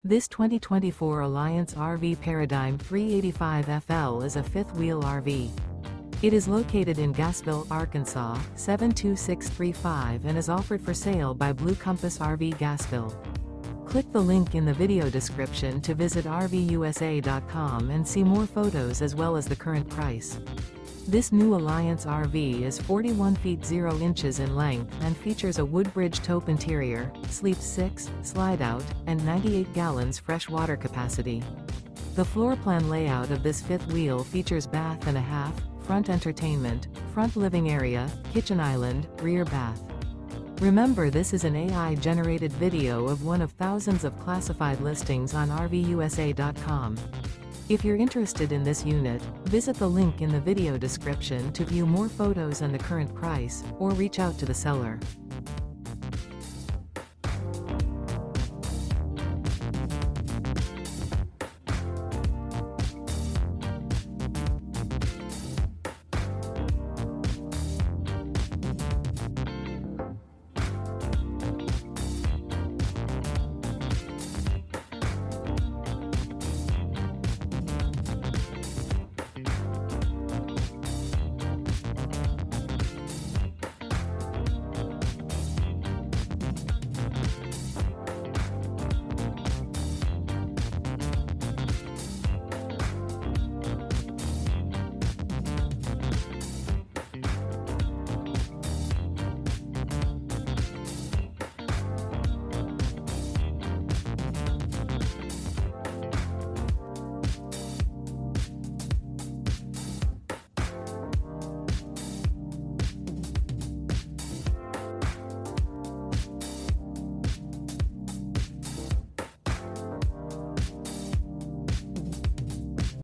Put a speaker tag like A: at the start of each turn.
A: This 2024 Alliance RV Paradigm 385FL is a fifth-wheel RV. It is located in Gassville, Arkansas, 72635 and is offered for sale by Blue Compass RV Gassville. Click the link in the video description to visit RVUSA.com and see more photos as well as the current price. This new Alliance RV is 41 feet 0 inches in length and features a WOODBRIDGE TAUPE interior, sleeps 6, slide-out, and 98 gallons fresh water capacity. The floor plan layout of this fifth wheel features bath and a half, front entertainment, front living area, kitchen island, rear bath. Remember, this is an AI-generated video of one of thousands of classified listings on RVUSA.com. If you're interested in this unit, visit the link in the video description to view more photos and the current price, or reach out to the seller.